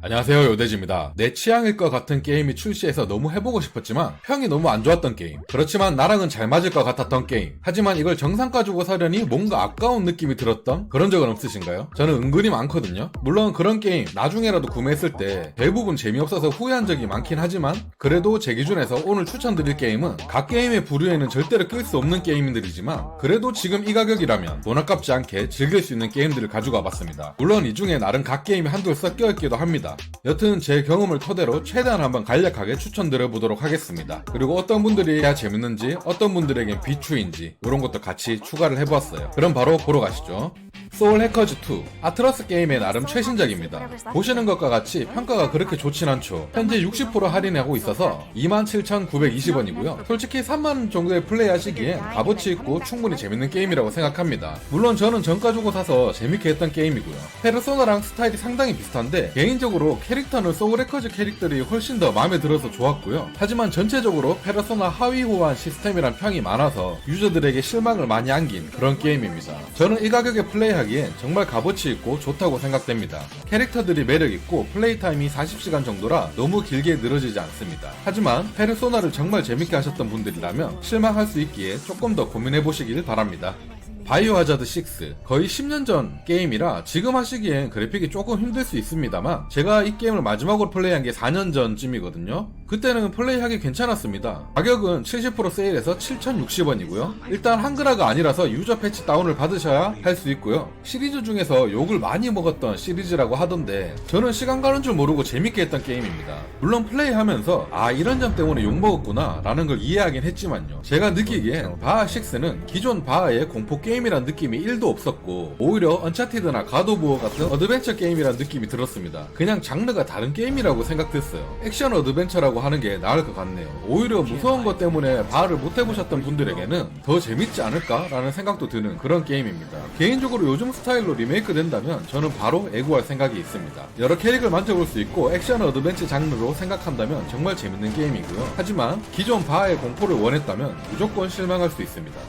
안녕하세요, 요대지입니다. 내 취향일 것 같은 게임이 출시해서 너무 해보고 싶었지만 평이 너무 안 좋았던 게임, 그렇지만 나랑은 잘 맞을 것 같았던 게임, 하지만 이걸 정상가 주고 사려니 뭔가 아까운 느낌이 들었던 그런 적은 없으신가요? 저는 은근히 많거든요. 물론 그런 게임 나중에라도 구매했을 때 대부분 재미없어서 후회한 적이 많긴 하지만, 그래도 제 기준에서 오늘 추천드릴 게임은 각 게임의 부류에는 절대로 낄 수 없는 게임들이지만 그래도 지금 이 가격이라면 돈 아깝지 않게 즐길 수 있는 게임들을 가지고 와봤습니다. 물론 이 중에 나름 각 게임이 한둘 섞여있기도 합니다. 여튼 제 경험을 토대로 최대한 한번 간략하게 추천드려보도록 하겠습니다. 그리고 어떤 분들이 해야 재밌는지, 어떤 분들에겐 비추인지 이런 것도 같이 추가를 해보았어요. 그럼 바로 보러 가시죠. 소울 해커즈2, 아트러스 게임의 나름 최신작입니다. 보시는 것과 같이 평가가 그렇게 좋진 않죠. 현재 60% 할인하고 있어서 27,920원이고요. 솔직히 3만원 정도에 플레이하시기엔 값어치 있고 충분히 재밌는 게임이라고 생각합니다. 물론 저는 정가 주고 사서 재밌게 했던 게임이고요. 페르소나랑 스타일이 상당히 비슷한데 개인적으로 캐릭터는 소울 해커즈 캐릭터들이 훨씬 더 마음에 들어서 좋았고요. 하지만 전체적으로 페르소나 하위 호환 시스템이란 평이 많아서 유저들에게 실망을 많이 안긴 그런 게임입니다. 저는 이 가격에 플레이하기엔 정말 값어치 있고 좋다고 생각됩니다. 캐릭터들이 매력있고 플레이 타임이 40시간 정도라 너무 길게 늘어지지 않습니다. 하지만 페르소나를 정말 재밌게 하셨던 분들이라면 실망할 수 있기에 조금 더 고민해보시길 바랍니다. 바이오하자드 6, 거의 10년 전 게임이라 지금 하시기엔 그래픽이 조금 힘들 수 있습니다만, 제가 이 게임을 마지막으로 플레이한 게 4년 전쯤이거든요. 그때는 플레이하기 괜찮았습니다. 가격은 70% 세일해서 7,060원이고요. 일단 한글화가 아니라서 유저 패치 다운을 받으셔야 할 수 있고요. 시리즈 중에서 욕을 많이 먹었던 시리즈라고 하던데 저는 시간 가는 줄 모르고 재밌게 했던 게임입니다. 물론 플레이하면서 이런 점 때문에 욕 먹었구나 라는 걸 이해하긴 했지만요, 제가 느끼기엔 바하 6는 기존 바하의 공포 게임이란 느낌이 1도 없었고 오히려 언차티드나 갓 오브 워 같은 어드벤처 게임이란 느낌이 들었습니다. 그냥 장르가 다른 게임이라고 생각됐어요. 액션 어드벤처라고 하는 게 나을 것 같네요. 오히려 무서운 것 때문에 바하를 못 해보셨던 분들에게는 더 재밌지 않을까라는 생각도 드는 그런 게임입니다. 개인적으로 요즘 스타일로 리메이크 된다면 저는 바로 애구할 생각이 있습니다. 여러 캐릭을 만져볼 수 있고 액션 어드벤처 장르로 생각한다면 정말 재밌는 게임이고요. 하지만 기존 바하의 공포를 원했다면 무조건 실망할 수 있습니다.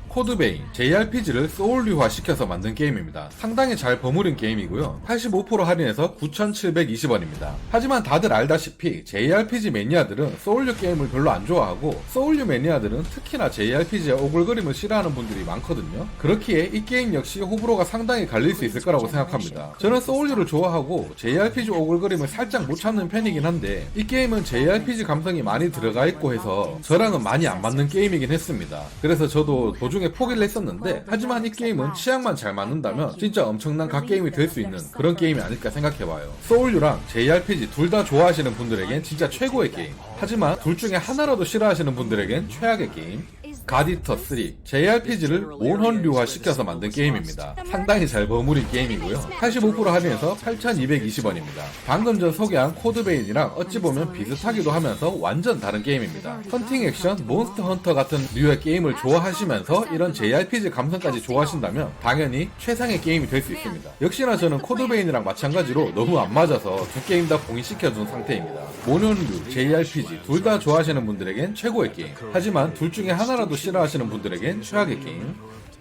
코드베인, JRPG를 소울류화 시켜서 만든 게임입니다. 상당히 잘 버무린 게임이고요. 85% 할인해서 9,720원입니다. 하지만 다들 알다시피 JRPG 매니아들은 소울류 게임을 별로 안 좋아하고, 소울류 매니아들은 특히나 JRPG의 오글거림을 싫어하는 분들이 많거든요. 그렇기에 이 게임 역시 호불호가 상당히 갈릴 수 있을 거라고 생각합니다. 저는 소울류를 좋아하고 JRPG 오글거림을 살짝 못 참는 편이긴 한데, 이 게임은 JRPG 감성이 많이 들어가 있고 해서 저랑은 많이 안 맞는 게임이긴 했습니다. 그래서 저도 도중에 포기를 했었는데, 하지만 이 게임은 취향만 잘 맞는다면 진짜 엄청난 갓게임이 될 수 있는 그런 게임이 아닐까 생각해봐요. 소울류랑 JRPG 둘 다 좋아하시는 분들에겐 진짜 최고의 게임, 하지만 둘 중에 하나라도 싫어하시는 분들에겐 최악의 게임. 갓이터 3, JRPG를 몬헌류화 시켜서 만든 게임입니다. 상당히 잘 버무린 게임이고요. 85% 할인해서 8,220원입니다. 방금 전 소개한 코드베인이랑 어찌 보면 비슷하기도 하면서 완전 다른 게임입니다. 헌팅 액션, 몬스터 헌터 같은 류의 게임을 좋아하시면서 이런 JRPG 감성까지 좋아하신다면 당연히 최상의 게임이 될 수 있습니다. 역시나 저는 코드베인이랑 마찬가지로 너무 안 맞아서 두 게임 다 봉인시켜둔 상태입니다. 몬헌류, JRPG 둘 다 좋아하시는 분들에겐 최고의 게임, 하지만 둘 중에 하나라도 싫어하시는 분들에겐 최악의 게임.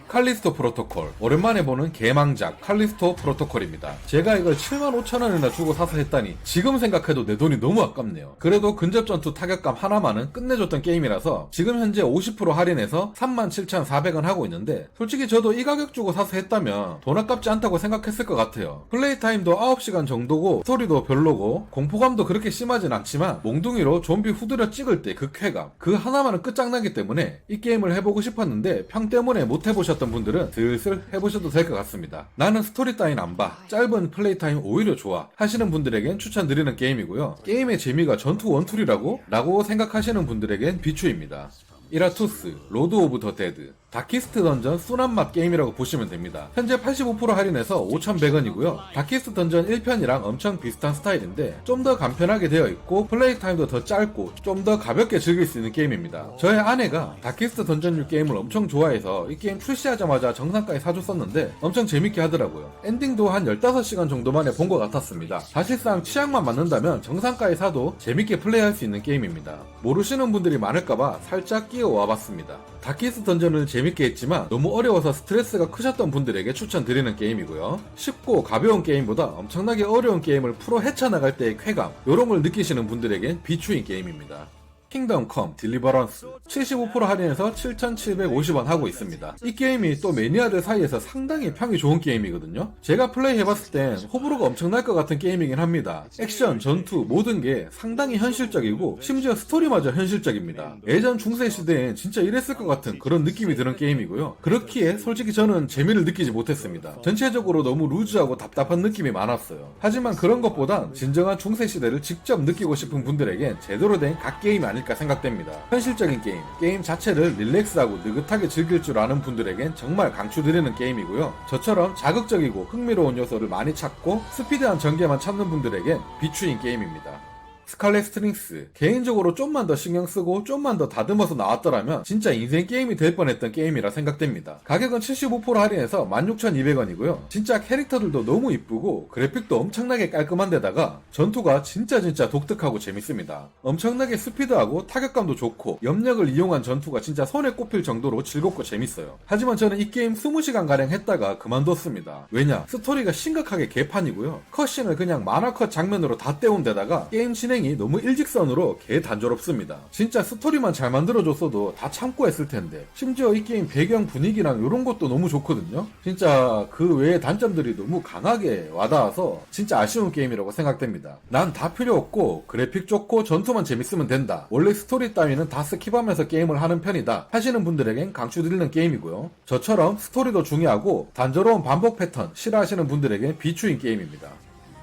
칼리스토 프로토콜, 오랜만에 보는 개망작 칼리스토 프로토콜입니다. 제가 이걸 75,000원이나 주고 사서 했다니 지금 생각해도 내 돈이 너무 아깝네요. 그래도 근접전투 타격감 하나만은 끝내줬던 게임이라서 지금 현재 50% 할인해서 37,400원 하고 있는데, 솔직히 저도 이 가격 주고 사서 했다면 돈 아깝지 않다고 생각했을 것 같아요. 플레이 타임도 9시간 정도고 스토리도 별로고 공포감도 그렇게 심하진 않지만 몽둥이로 좀비 후드려 찍을 때 그 쾌감, 그 하나만은 끝장나기 때문에 이 게임을 해보고 싶었는데 평 때문에 못 해보셨던 분들은 슬슬 해보셔도 될 것 같습니다. 나는 스토리 따윈 안 봐, 짧은 플레이 타임 오히려 좋아 하시는 분들에겐 추천드리는 게임이고요. 게임의 재미가 전투 원툴이라고 생각하시는 분들에겐 비추입니다. 이라투스, 로드 오브 더 데드, 다키스트 던전 순한맛 게임이라고 보시면 됩니다. 현재 85% 할인해서 5,100원이고요. 다키스트 던전 1편이랑 엄청 비슷한 스타일인데 좀 더 간편하게 되어 있고 플레이 타임도 더 짧고 좀 더 가볍게 즐길 수 있는 게임입니다. 저의 아내가 다키스트 던전류 게임을 엄청 좋아해서 이 게임 출시하자마자 정상가에 사줬었는데 엄청 재밌게 하더라고요. 엔딩도 한 15시간 정도 만에 본 것 같았습니다. 사실상 취향만 맞는다면 정상가에 사도 재밌게 플레이할 수 있는 게임입니다. 모르시는 분들이 많을까봐 살짝 끼워 와봤습니다. 다키스트 던전을 재밌게 했지만 너무 어려워서 스트레스가 크셨던 분들에게 추천드리는 게임이고요. 쉽고 가벼운 게임보다 엄청나게 어려운 게임을 풀어 헤쳐나갈 때의 쾌감, 요런 걸 느끼시는 분들에겐 비추인 게임입니다. 킹덤 컴 딜리버런스 75% 할인해서 7,750원 하고 있습니다. 이 게임이 또 매니아들 사이에서 상당히 평이 좋은 게임이거든요. 제가 플레이해봤을 땐 호불호가 엄청날 것 같은 게임이긴 합니다. 액션, 전투 모든 게 상당히 현실적이고 심지어 스토리마저 현실적입니다. 예전 중세 시대엔 진짜 이랬을 것 같은 그런 느낌이 드는 게임이고요. 그렇기에 솔직히 저는 재미를 느끼지 못했습니다. 전체적으로 너무 루즈하고 답답한 느낌이 많았어요. 하지만 그런 것보단 진정한 중세 시대를 직접 느끼고 싶은 분들에겐 제대로 된 갓게임이 아닐까 생각됩니다. 현실적인 게임 자체를 릴렉스하고 느긋하게 즐길 줄 아는 분들에겐 정말 강추드리는 게임이고요. 저처럼 자극적이고 흥미로운 요소를 많이 찾고 스피드한 전개만 찾는 분들에겐 비추인 게임입니다. 스칼렛 스트링스 개인적으로 좀만 더 신경쓰고 좀만 더 다듬어서 나왔더라면 진짜 인생 게임이 될 뻔했던 게임이라 생각됩니다. 가격은 75% 할인해서 16,200원이고요 진짜 캐릭터들도 너무 이쁘고 그래픽도 엄청나게 깔끔한 데다가 전투가 진짜 독특하고 재밌습니다. 엄청나게 스피드하고 타격감도 좋고 염력을 이용한 전투가 진짜 손에 꼽힐 정도로 즐겁고 재밌어요. 하지만 저는 이 게임 20시간가량 했다가 그만뒀습니다. 왜냐? 스토리가 심각하게 개판이고요. 컷신을 그냥 만화컷 장면으로 다 때운 데다가 게임 진행이 너무 일직선으로 개 단조롭습니다. 진짜 스토리만 잘 만들어줬어도 다 참고 했을 텐데 심지어 이 게임 배경 분위기랑 이런 것도 너무 좋거든요. 진짜 그 외의 단점들이 너무 강하게 와닿아서 진짜 아쉬운 게임이라고 생각됩니다. 난 다 필요 없고 그래픽 좋고 전투만 재밌으면 된다. 원래 스토리 따위는 다 스킵하면서 게임을 하는 편이다 하시는 분들에겐 강추드리는 게임이고요. 저처럼 스토리도 중요하고 단조로운 반복 패턴 싫어하시는 분들에겐 비추인 게임입니다.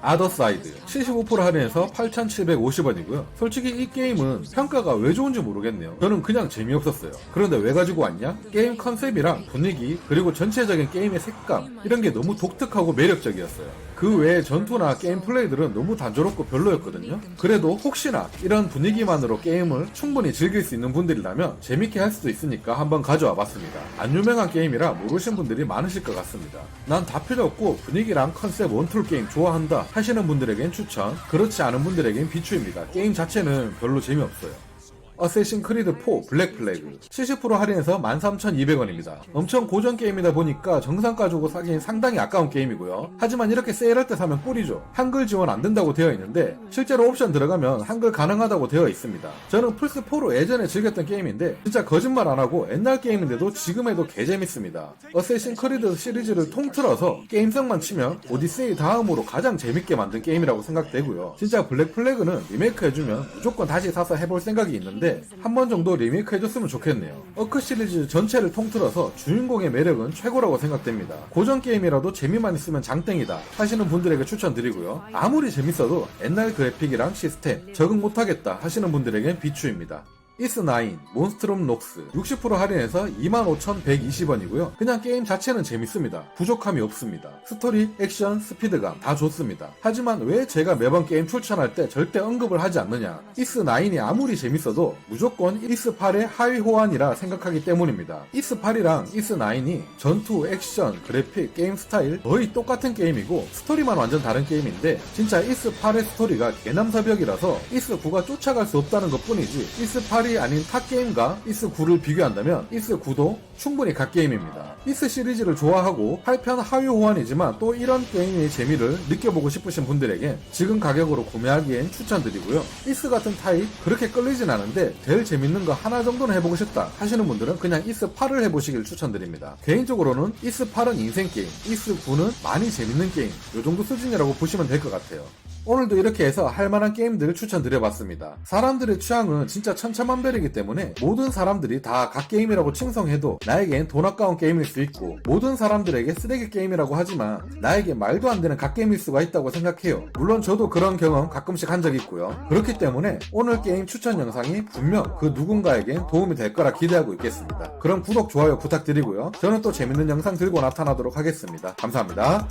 아더사이드 75% 할인해서 8,750원이고요. 솔직히 이 게임은 평가가 왜 좋은지 모르겠네요. 저는 그냥 재미없었어요. 그런데 왜 가지고 왔냐? 게임 컨셉이랑 분위기 그리고 전체적인 게임의 색감 이런 게 너무 독특하고 매력적이었어요. 그 외에 전투나 게임 플레이들은 너무 단조롭고 별로였거든요. 그래도 혹시나 이런 분위기만으로 게임을 충분히 즐길 수 있는 분들이라면 재밌게 할 수도 있으니까 한번 가져와 봤습니다. 안 유명한 게임이라 모르신 분들이 많으실 것 같습니다. 난 다 필요 없고 분위기랑 컨셉 원툴 게임 좋아한다 하시는 분들에겐 추천, 그렇지 않은 분들에겐 비추입니다. 게임 자체는 별로 재미없어요. 어쌔신 크리드 4 블랙 플래그 70% 할인해서 13,200원입니다. 엄청 고전 게임이다 보니까 정상가 주고 사기엔 상당히 아까운 게임이고요. 하지만 이렇게 세일할 때 사면 꿀이죠. 한글 지원 안 된다고 되어 있는데 실제로 옵션 들어가면 한글 가능하다고 되어 있습니다. 저는 플스4로 예전에 즐겼던 게임인데 진짜 거짓말 안 하고 옛날 게임인데도 지금 해도 개재밌습니다. 어쌔신 크리드 시리즈를 통틀어서 게임성만 치면 오디세이 다음으로 가장 재밌게 만든 게임이라고 생각되고요. 진짜 블랙 플래그는 리메이크 해주면 무조건 다시 사서 해볼 생각이 있는데 한 번 정도 리메이크 해줬으면 좋겠네요. 어크 시리즈 전체를 통틀어서 주인공의 매력은 최고라고 생각됩니다. 고전 게임이라도 재미만 있으면 장땡이다 하시는 분들에게 추천드리고요. 아무리 재밌어도 옛날 그래픽이랑 시스템 적응 못하겠다 하시는 분들에겐 비추입니다. 이스9 몬스트럼 록스 60% 할인해서 25,120원이고요. 그냥 게임 자체는 재밌습니다. 부족함이 없습니다. 스토리, 액션, 스피드감 다 좋습니다. 하지만 왜 제가 매번 게임 추천할 때 절대 언급을 하지 않느냐? 이스9이 아무리 재밌어도 무조건 이스8의 하위 호환이라 생각하기 때문입니다. 이스8이랑 이스9이 전투, 액션, 그래픽, 게임 스타일 거의 똑같은 게임이고 스토리만 완전 다른 게임인데 진짜 이스8의 스토리가 개남사벽이라서 이스9가 쫓아갈 수 없다는 것 뿐이지 이스8이 아닌 탑게임과 이스9를 비교한다면 이스9도 충분히 갓게임입니다. 이스 시리즈를 좋아하고 8편 하위 호환이지만 또 이런 게임의 재미를 느껴보고 싶으신 분들에겐 지금 가격으로 구매하기엔 추천드리고요. 이스 같은 타입 그렇게 끌리진 않은데 제일 재밌는 거 하나 정도는 해보고 싶다 하시는 분들은 그냥 이스8을 해보시길 추천드립니다. 개인적으로는 이스8은 인생게임, 이스9는 많이 재밌는 게임 요 정도 수준이라고 보시면 될 것 같아요. 오늘도 이렇게 해서 할만한 게임들을 추천드려봤습니다. 사람들의 취향은 진짜 천차만별이기 때문에 모든 사람들이 다 갓게임이라고 칭송해도 나에겐 돈 아까운 게임일 수 있고 모든 사람들에게 쓰레기 게임이라고 하지만 나에게 말도 안 되는 갓게임일 수가 있다고 생각해요. 물론 저도 그런 경험 가끔씩 한 적이 있고요. 그렇기 때문에 오늘 게임 추천 영상이 분명 그 누군가에겐 도움이 될 거라 기대하고 있겠습니다. 그럼 구독, 좋아요 부탁드리고요. 저는 또 재밌는 영상 들고 나타나도록 하겠습니다. 감사합니다.